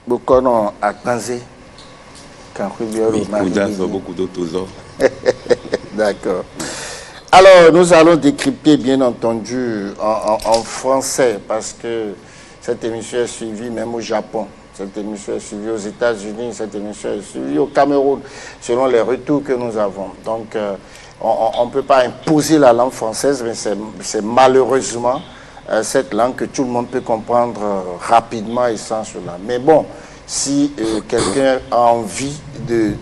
Bokono Atanzé. Beaucoup d'autres. D'accord. Alors, nous allons décrypter, bien entendu, en français, parce que cette émission est suivie même au Japon. Cette émission est suivie aux États-Unis, cette émission est suivie au Cameroun, selon les retours que nous avons. Donc, on ne peut pas imposer la langue française, mais c'est malheureusement cette langue que tout le monde peut comprendre rapidement et sans cela. Mais bon, si quelqu'un a envie de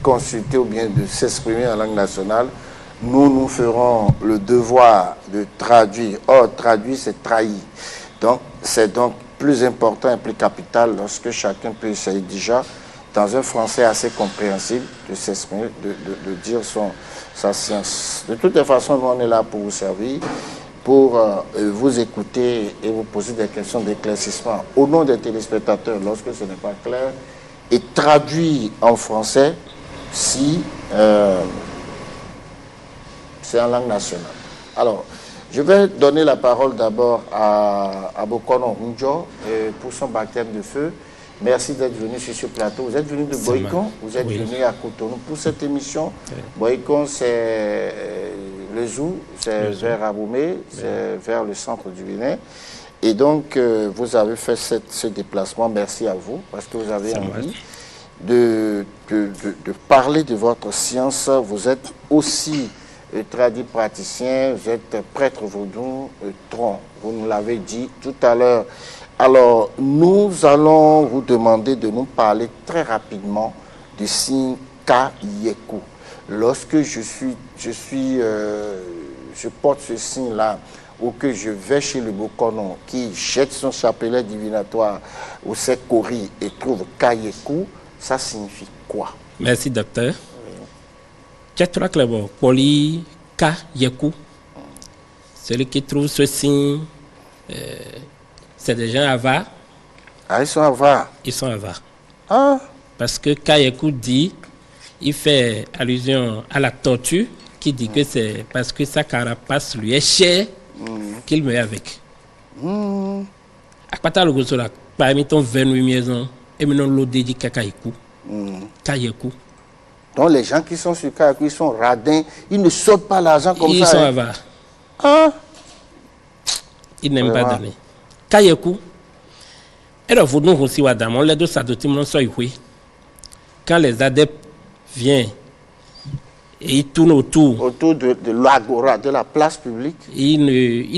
consulter ou bien de s'exprimer en langue nationale, nous ferons le devoir de traduire. Or, traduire, c'est trahir. Donc, c'est donc plus important et plus capital lorsque chacun peut essayer déjà, dans un français assez compréhensible, de s'exprimer, de dire sa science. De toutes les façons, on est là pour vous servir, pour vous écouter et vous poser des questions d'éclaircissement au nom des téléspectateurs lorsque ce n'est pas clair, et traduire en français si c'est en langue nationale. Alors, je vais donner la parole d'abord à Bokono Hunjo pour son baptême de feu. Merci d'être venu sur ce plateau. Vous êtes venu de Boïkon, vous êtes venu à Cotonou pour cette émission. Boïkon, c'est le Zou, c'est vers Aboumé, c'est vers le centre du Bénin. Et donc, vous avez fait ce déplacement. Merci à vous, parce que vous avez envie de parler de votre science. Vous êtes aussi traduit praticien, vous êtes prêtre vaudou, tronc. Vous nous l'avez dit tout à l'heure. Alors, nous allons vous demander de nous parler très rapidement du signe Kayeku. Lorsque je porte ce signe-là, ou que je vais chez le Bokono qui jette son chapelet divinatoire au Sekori et trouve Kayeku, ça signifie quoi? Merci, docteur. Quatre clairs, Poli Kayeku. Celui qui trouve ce signe, c'est des gens avares. Ah, ils sont avares. Ils sont avares. Ah. Parce que Kayeku dit, il fait allusion à la tortue, qui dit que c'est parce que sa carapace lui est chère qu'il meurt avec. Akpata le gosola, parmi ton 28 maisons, et maintenant l'eau dit Kayeku. Kayeku. Donc les gens qui sont sur Kayeku, ils sont radins, ils ne sortent pas l'argent comme ça. Ils sont avares. Ah. Ils n'aiment pas donner. Kayeku. Et alors vous nous aussi, Wadam, on les deux sadotim non soy oui. Quand les adeptes viennent et ils tournent autour de l'agora, de la place publique, ils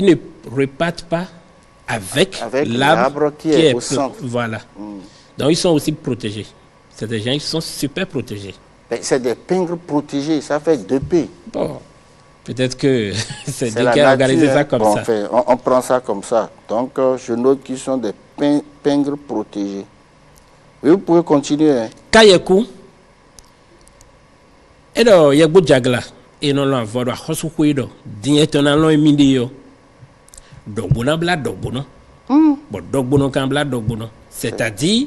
ne repartent pas avec l'arbre qui est au centre. Voilà. Donc ils sont aussi protégés. C'est des gens qui sont super protégés. C'est des pingres protégés, ça fait 2 P. Bon, peut-être que c'est Dieu qui a organisé ça comme ça. Enfin, on prend ça comme ça. Donc, je note qu'ils sont des pingres protégés. Oui, vous pouvez continuer. Hein. Kayeku. Et donc, il y a beaucoup de jagla. Et non, on va voir ce qu'on a dit. Maintenant, on a mis des dogbono bla dogbono. Bon, dogbono kan bla dogbono. C'est-à-dire,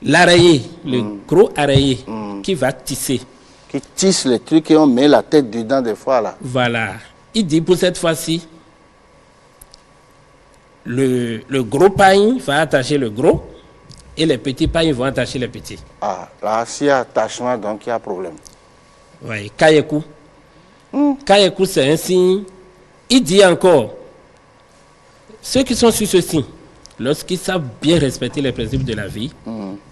l'araignée, le gros araignée qui va tisser. Qui tisse les trucs et on met la tête dedans des fois là. Voilà. Il dit pour cette fois-ci, le gros pain va attacher le gros et les petits pains vont attacher les petits. Ah, là, s'il y a attachement, donc il y a problème. Oui, Kayeku. Kayeku, c'est un signe. Il dit encore, ceux qui sont sur ce signe, lorsqu'ils savent bien respecter les principes de la vie,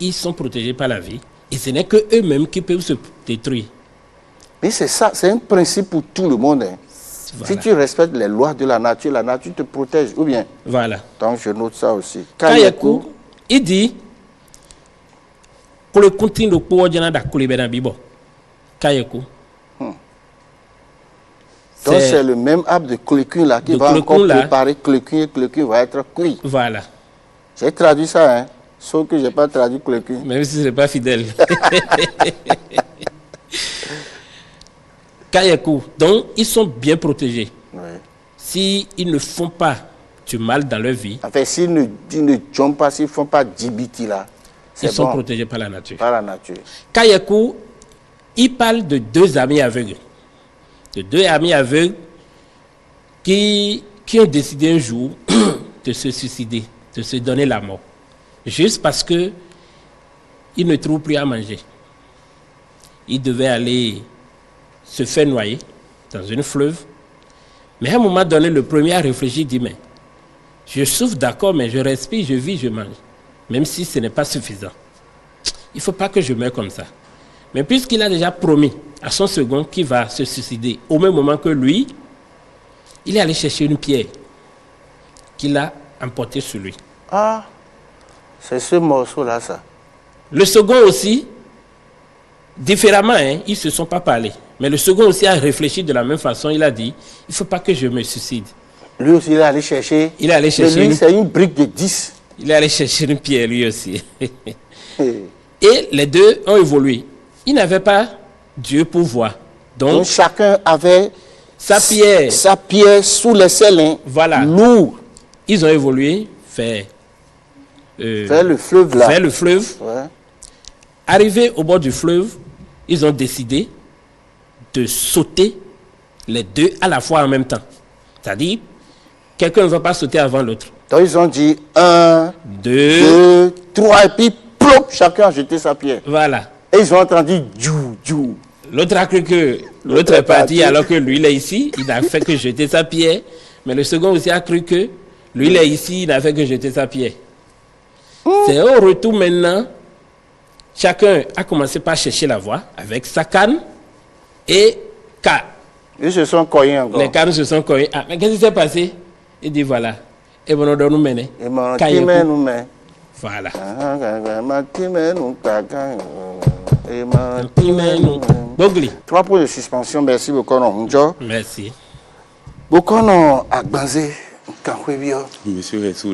ils sont protégés par la vie. Et ce n'est que eux-mêmes qui peuvent se détruire. Mais c'est ça, c'est un principe pour tout le monde. Hein. Voilà. Si tu respectes les lois de la nature te protège, ou bien. Voilà. Donc je note ça aussi. Kayeku, il dit, pour le continent de Pouadjana d'Akoulibena Bibo. Kayeku. Donc c'est le même arbre de cléquin là qui va encore préparer cléquin et cléquin va être cuit. Voilà. J'ai traduit ça, hein. Sauf que je n'ai pas traduit cléquin. Même si ce n'est pas fidèle. Kayeku. Donc, ils sont bien protégés. Oui. S'ils ne font pas du mal dans leur vie. En fait, s'ils ne jumpent pas, s'ils ne font pas d'ibiti là, ils sont protégés par la nature. Par la nature. Kayeku, il parle de 2 amis aveugles. De 2 amis aveugles qui ont décidé un jour de se suicider, de se donner la mort. juste parce que il ne trouve plus à manger. Il devait aller se faire noyer dans une fleuve. Mais à un moment donné, le premier a réfléchi, dit, mais je souffre, d'accord, mais je respire, je vis, je mange. Même si ce n'est pas suffisant. Il ne faut pas que je meure comme ça. Mais puisqu'il a déjà promis à son second qu'il va se suicider au même moment que lui, il est allé chercher une pierre qu'il a emportée sur lui. Ah, c'est ce morceau-là, ça. Le second aussi, différemment, hein, ils ne se sont pas parlé. Mais le second aussi a réfléchi de la même façon. Il a dit, il ne faut pas que je me suicide. Lui aussi, il est allé chercher. Il est allé chercher. Lui, c'est une brique de 10. Il est allé chercher une pierre, lui aussi. Et les deux ont évolué. Ils n'avaient pas Dieu pour voir. Donc chacun avait sa pierre sous les selles. Voilà. Lourd. Ils ont évolué vers le fleuve là. Vers le fleuve. Ouais. Arrivés au bord du fleuve, ils ont décidé de sauter les deux à la fois en même temps. C'est-à-dire, quelqu'un ne va pas sauter avant l'autre. Donc ils ont dit 1, 2, 3 et puis plop, chacun a jeté sa pierre. Voilà. Et ils ont entendu djou, djou. L'autre a cru que l'autre est parti alors que lui il est ici, il n'a fait que jeter sa pierre. Mais le second aussi a cru que lui il est ici, il n'a fait que jeter sa pierre. C'est au retour maintenant, chacun a commencé par chercher la voie avec sa canne et K. Ils se sont cognés encore. Les cannes se sont cognés. Ah, mais qu'est-ce qui s'est passé? Il dit voilà. Et bon, on doit nous mener. Voilà. Bogli. 3 points de suspension. Merci beaucoup. Merci. Bokono Agbanze Kakwebio. Monsieur Ressou.